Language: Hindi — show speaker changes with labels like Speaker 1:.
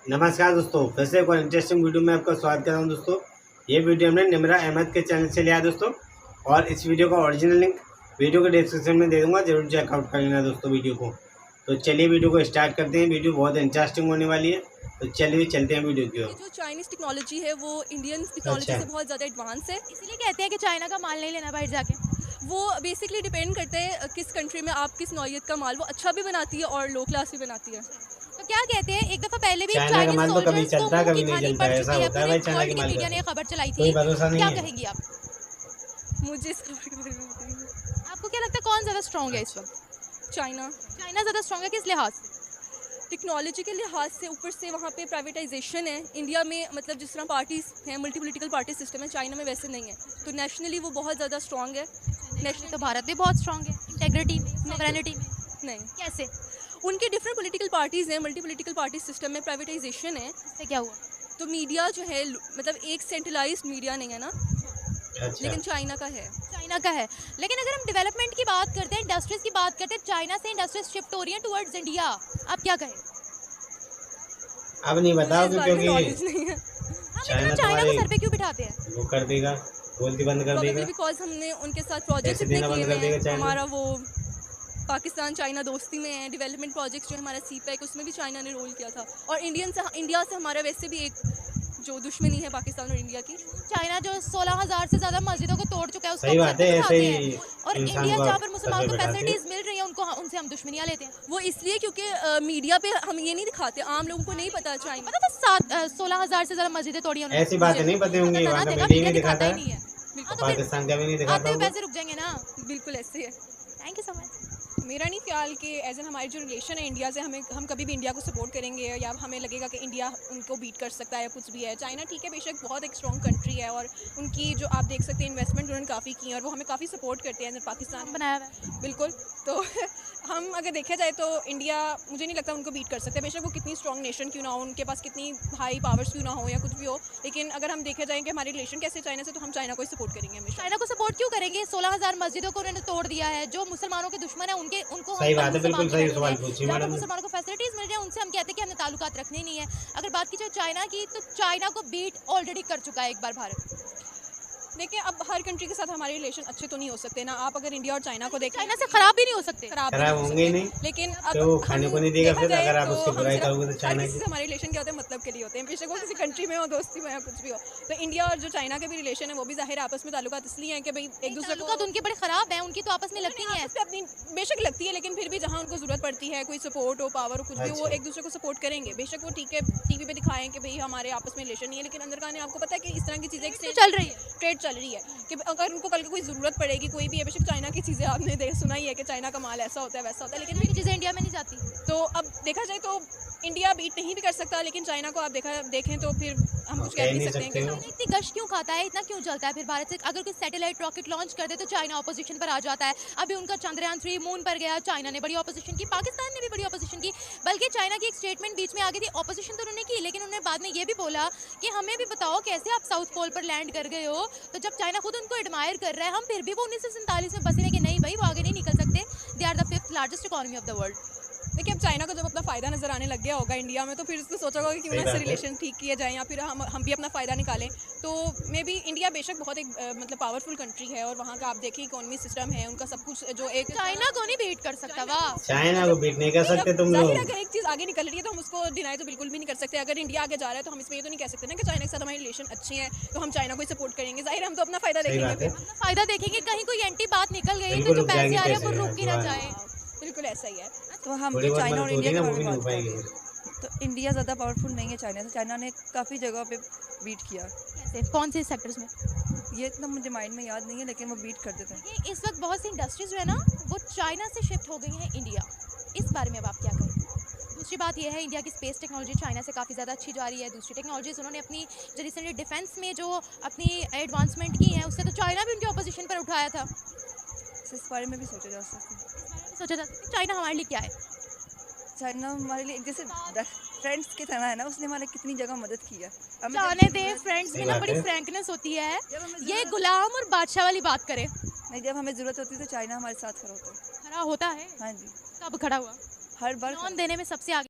Speaker 1: नमस्कार दोस्तों, फिर से एक और इंटरेस्टिंग वीडियो में आपका स्वागत कर रहा हूं दोस्तों। ये वीडियो हमने निमरा अहमद के चैनल से लिया है दोस्तों, और इस वीडियो का ओरिजिनल लिंक वीडियो के डिस्क्रिप्शन में दे दूंगा, जरूर चेकआउट कर लेना दोस्तों वीडियो को। तो चलिए वीडियो को स्टार्ट करते हैं। वीडियो बहुत इंटरेस्टिंग होने वाली है, तो चलिए चलते हैं वीडियो की ओर।
Speaker 2: जो चाइनीज टेक्नोलॉजी है वो इंडियन टेक्नोलॉजी से बहुत ज़्यादा एडवांस है,
Speaker 3: इसीलिए कहते हैं कि चाइना का माल नहीं लेना बाहर जाके।
Speaker 2: वो बेसिकली डिपेंड करते हैं किस कंट्री में आप किस नौइयत का माल वो अच्छा भी बनाती है और लो क्लास भी बनाती है।
Speaker 3: तो क्या कहते हैं, एक दफा पहले भी
Speaker 1: चाइना का माल तो कभी चलता है, कभी नहीं
Speaker 3: खानी
Speaker 1: चलता,
Speaker 3: पड़
Speaker 1: ऐसा
Speaker 3: चुकी है।
Speaker 1: होता है भाई।
Speaker 3: पूरे
Speaker 1: चाइना
Speaker 3: वर्ल्ड
Speaker 1: के
Speaker 3: की
Speaker 1: माल
Speaker 3: मीडिया
Speaker 1: का
Speaker 3: ने खबर चलाई
Speaker 1: कोई
Speaker 3: थी,
Speaker 1: भरोसा नहीं
Speaker 3: क्या
Speaker 1: है।
Speaker 3: कहेगी आप?
Speaker 2: मुझे इस खबर के बारे में बताइए।
Speaker 3: आपको क्या लगता है कौन ज्यादा स्ट्रॉन्ग है इस वक्त?
Speaker 2: चाइना
Speaker 3: चाइना ज्यादा स्ट्रॉन्ग है किस लिहाज से?
Speaker 2: टेक्नोलॉजी के लिहाज से, ऊपर से वहाँ पे प्राइवेटाइजेशन है। इंडिया में मतलब जिस तरह पार्टीज हैं, मल्टी पोलिटिकल पार्टी सिस्टम है, चाइना में वैसे नहीं है। तो नेशनली वो बहुत ज़्यादा स्ट्रॉन्ग है।
Speaker 3: नेशनली तो भारत भी बहुत स्ट्रॉन्ग है, इंटेग्रिटी में, सॉवरेनिटी में।
Speaker 2: नहीं,
Speaker 3: कैसे?
Speaker 2: उनके डिफरेंट पॉलिटिकल पार्टीज हैं, मल्टी पोलिटिकल पार्टी सिस्टम में प्राइवेटाइजेशन है।
Speaker 3: इससे क्या हुआ?
Speaker 2: तो मीडिया जो है मतलब एक सेंट्रलाइज्ड मीडिया नहीं है ना,
Speaker 1: अच्छा,
Speaker 2: लेकिन चाइना का है।
Speaker 3: चाइना का है। लेकिन अगर हम डेवलपमेंट की बात करते हैं, इंडस्ट्रीज की बात करते हैं, चाइना से इंडस्ट्रीज शिफ्ट हो रही है टुवर्ड्स इंडिया, आप क्या कहें?
Speaker 1: अब नहीं बताओगे क्योंकि
Speaker 2: नॉलेज नहीं है।
Speaker 3: चाइना को सर पे क्यों बिठाते हैं?
Speaker 1: वो कर देगा, बोलती बंद कर देगा।
Speaker 2: बिकॉज हमने उनके साथ प्रोजेक्ट्स
Speaker 1: ऐसे
Speaker 2: इतने
Speaker 1: देना बंद
Speaker 2: किए
Speaker 1: कर देगा
Speaker 2: हैं।
Speaker 1: चाइना।
Speaker 2: हमारा वो पाकिस्तान चाइना दोस्ती में है, डेवलपमेंट प्रोजेक्ट्स जो हमारा सीपैक, उसमें भी चाइना ने रोल किया था। और इंडिया से हमारा वैसे भी एक जो दुश्मनी है पाकिस्तान और इंडिया की।
Speaker 3: चाइना जो 16,000 से ज्यादा मस्जिदों को तोड़ चुका है, उसको
Speaker 1: सही
Speaker 3: हम
Speaker 1: बात
Speaker 3: सर
Speaker 1: है,
Speaker 3: पे
Speaker 1: ऐसे
Speaker 3: बिठाते
Speaker 1: ही
Speaker 3: हैं। और
Speaker 1: इंसान
Speaker 3: इंडिया
Speaker 1: को
Speaker 3: जहाँ पर
Speaker 1: सर
Speaker 3: मुसलमान
Speaker 1: पे
Speaker 3: को
Speaker 1: बैठाते हैं।
Speaker 3: फैसिलिटीज मिल रही है, उनसे हम दुश्मनियाँ लेते हैं।
Speaker 2: वो इसलिए क्योंकि मीडिया पे हम ये नहीं दिखाते, आम लोगों को नहीं पता चाइना।
Speaker 3: पता था 16,000 से ज्यादा मस्जिदें तोड़ी हैं उन्होंने।
Speaker 1: ऐसी बातें नहीं पता होंगी, वहाँ का
Speaker 3: देखा,
Speaker 1: मीडिया नहीं दिखाता
Speaker 3: ही
Speaker 1: है,
Speaker 3: नहीं है।
Speaker 2: बिल्कुल,
Speaker 3: तो फिर
Speaker 1: पाकिस्तान का भी नहीं
Speaker 3: आते
Speaker 1: दिखाता
Speaker 3: हुए
Speaker 1: वो।
Speaker 3: पैसे रुक जाएंगे ना।
Speaker 2: बिल्कुल ऐसे है।
Speaker 3: Thank you so much.
Speaker 4: मेरा नहीं ख्याल कि एज एन हमारी जो रिलेशन है इंडिया से, हम कभी भी इंडिया को सपोर्ट करेंगे या हमें लगेगा कि इंडिया उनको बीट कर सकता है या कुछ भी है। चाइना ठीक है, बेशक बहुत एक स्ट्रॉन्ग कंट्री है, और उनकी जो आप देख सकते हैं इन्वेस्टमेंट उन्होंने काफ़ी की है, और वो हमें काफ़ी सपोर्ट करते हैं पाकिस्तान
Speaker 3: बनाया हुआ है।
Speaker 4: बिल्कुल। तो हम अगर देखा जाए तो इंडिया, मुझे नहीं लगता उनको बीट कर सकते, बेशक वो कितनी स्ट्रॉन्ग नेशन क्यों ना हो, उनके पास कितनी हाई पावर्स क्यों ना हो या कुछ भी हो। लेकिन अगर हम देखा जाए कि हमारी रिलेशन कैसे चाइना से, तो हम चाइना को ही सपोर्ट करेंगे हमेशा।
Speaker 3: चाइना को सपोर्ट क्यों करेंगे? 16,000 मस्जिदों को उन्होंने तोड़ दिया है। जो मुसलमानों के दुश्मन है उनको
Speaker 1: सही बात है, बिल्कुल सही सवाल पूछी
Speaker 3: जहाँ पर
Speaker 1: मैडम।
Speaker 3: मुसलमानों को फैसिलिटीज मिल रही है, उनसे हम कहते हैं कि हमें ताल्लुकात रखने नहीं है। अगर बात की जाए चाइना की, तो चाइना को बीट ऑलरेडी कर चुका है एक बार भारत।
Speaker 4: देखिए, अब हर कंट्री के साथ हमारे रिलेशन अच्छे तो नहीं हो सकते ना। आप अगर इंडिया और चाइना को देखें,
Speaker 3: चाइना से खराब भी नहीं हो सकते।
Speaker 4: खराब
Speaker 1: होंगे नहीं,
Speaker 4: लेकिन अब
Speaker 1: तो खाने को नहीं देगा
Speaker 4: देखा
Speaker 1: फिर
Speaker 4: जाए
Speaker 1: अगर आप
Speaker 4: तो
Speaker 1: उसकी
Speaker 4: हम
Speaker 1: बुराई
Speaker 4: सिर्फ
Speaker 1: करोगे तो चाइना
Speaker 4: हर
Speaker 1: की।
Speaker 4: किसी से हमारे रिलेशन क्या होते हैं, मतलब के लिए होते हैं, बेशक वो किसी कंट्री में हो, दोस्ती में हो, कुछ भी हो। तो इंडिया और जो चाइना के भी रिलेशन है, वो भी जाहिर आपस में ताल्लुकात इसलिए हैं कि भाई एक दूसरे को,
Speaker 3: तो उनके बड़े खराब हैं, उनकी तो आपस में लगती नहीं है।
Speaker 4: आपस में अपनी बेशक लगती है, लेकिन फिर भी जहाँ उनको जरूरत पड़ती है, कोई सपोर्ट हो, पावर हो, कुछ भी हो, वो
Speaker 1: अच्छा।
Speaker 4: एक दूसरे को सपोर्ट करेंगे। बेशक वो ठीक है, टीवी पे दिखाएं कि भाई हमारे आपस में रिलेशन नहीं है, लेकिन अंदर का आपको पता है कि इस तरह की चीज़ें
Speaker 3: चल रही है,
Speaker 4: ट्रेड चल रही है कि अगर उनको कल को कोई ज़रूरत पड़ेगी, कोई भी है, बेशक चाइना की चीज़ें आपने सुना ही है कि चाइना का माल ऐसा होता है वैसा होता है, लेकिन
Speaker 3: लेकिन चीजें इंडिया में नहीं जाती।
Speaker 4: तो अब देखा जाए तो इंडिया बीट नहीं भी कर सकता, लेकिन चाइना को आप देखें तो फिर हम कुछ कह नहीं सकते हैं कि
Speaker 3: चाइना इतनी गश क्यों खाता है, इतना क्यों जलता है फिर भारत से? अगर कोई सैटेलाइट रॉकेट लॉन्च कर दे तो चाइना ऑपोजिशन पर आ जाता है। अभी उनका चंद्रयान 3 मून पर गया, चाइना ने बड़ी ऑपोजिशन की, पाकिस्तान ने भी बड़ी ऑपोजिशन की। बल्कि चाइना की एक स्टेटमेंट बीच में आ गई थी, ऑपोजिशन तो उन्होंने की, लेकिन उन्होंने बाद में ये भी बोला कि हमें भी बताओ कैसे आप साउथ पोल पर लैंड कर गए हो। तो जब चाइना खुद उनको एडमायर कर रहा है, हम फिर भी वो 1947 में बसे हैं कि नहीं भाई वो आगे नहीं निकल सकते, they are the 5th largest economy of the world.
Speaker 4: देखिए, अब चाइना को जब अपना फ़ायदा नज़र आने लग गया होगा इंडिया में, तो फिर उसने सोचा होगा कि क्यों ना इससे रिलेशन ठीक किया जाए या फिर हम भी अपना फ़ायदा निकालें। तो मे बी इंडिया बेशक बहुत एक मतलब पावरफुल कंट्री है, और वहाँ का आप देखिए इकोनॉमी सिस्टम है उनका, सब कुछ जो एक
Speaker 3: चाइना को नहीं बीट कर सकता। वाह,
Speaker 1: चाइना को बीट नहीं कर सकते तुम
Speaker 4: जाहिर है,
Speaker 1: लोग।
Speaker 4: अगर एक चीज़ आगे निकल रही है तो हम उसको डिनाई तो बिल्कुल भी नहीं कर सकते। अगर इंडिया आगे जा रहा है तो हम इसमें ये तो नहीं कह सकते ना कि चाइना के साथ हमारे रिलेशन अच्छे हैं तो हम चाइना को ही सपोर्ट करेंगे। जाहिर है, हम तो अपना फ़ायदा
Speaker 1: सही
Speaker 4: देखेंगे
Speaker 1: बात है।
Speaker 4: फिर।
Speaker 3: फायदा देखेंगे, कहीं कोई एंटी बात निकल गई तो
Speaker 1: बिल्कुल
Speaker 3: जो
Speaker 1: रुक
Speaker 3: पैसे
Speaker 1: जाएंगे
Speaker 3: आ रहे हैं वो
Speaker 1: पैसे,
Speaker 3: रुक ही ना
Speaker 1: हाँ।
Speaker 3: जाए।
Speaker 4: बिल्कुल ऐसा ही है।
Speaker 5: तो हम
Speaker 1: थोड़ी
Speaker 5: जो
Speaker 1: बहुत
Speaker 5: चाइना और
Speaker 1: मदद होती
Speaker 5: इंडिया
Speaker 1: है
Speaker 5: के
Speaker 1: ना, वो
Speaker 5: बारे
Speaker 1: भी
Speaker 5: में
Speaker 1: नहीं हो
Speaker 5: बात
Speaker 1: पाएगी।
Speaker 5: करें तो इंडिया ज़्यादा पावरफुल नहीं है चाइना से। चाइना ने काफ़ी जगह पे बीट किया।
Speaker 3: कैसे, कौन से सेक्टर्स में?
Speaker 5: ये इतना मुझे माइंड में याद नहीं है, लेकिन वो बीट कर देते हैं।
Speaker 3: ये इस वक्त बहुत सी इंडस्ट्रीज जो है ना, वो चाइना से शिफ्ट हो गई हैं इंडिया। इस बारे में अब आप क्या कहें? दूसरी बात यह है, इंडिया की स्पेस टेक्नोलॉजी चाइना से काफ़ी ज़्यादा अच्छी जा रही है। दूसरी टेक्नोलॉजीज उन्होंने अपनी जो रिसेंटली डिफेंस में जो अपनी एडवांसमेंट की हैं, उससे तो चाइना भी उनकी अपोजिशन पर उठाया था।
Speaker 5: इस बारे में भी सोचा जा सकता है।
Speaker 3: सोचा जा सकता है चाइना हमारे लिए क्या है?
Speaker 5: चाइना हमारे लिए जैसे फ्रेंड्स की तरह है ना, उसने हमारे कितनी जगह मदद की है।
Speaker 3: जाने दें, फ्रेंड्स में ना बड़ी फ्रैंकनेस होती है। ये गुलाम और बादशाह वाली बात करें।
Speaker 5: नहीं, जब हमें ज़रूरत होती है तो चाइना हमारे साथ खड़ा होता है।
Speaker 3: खड़ा होता है?
Speaker 5: हाँ जी,
Speaker 3: कब खड़ा हुआ?
Speaker 5: हर बार
Speaker 3: लोन देने में सबसे आगे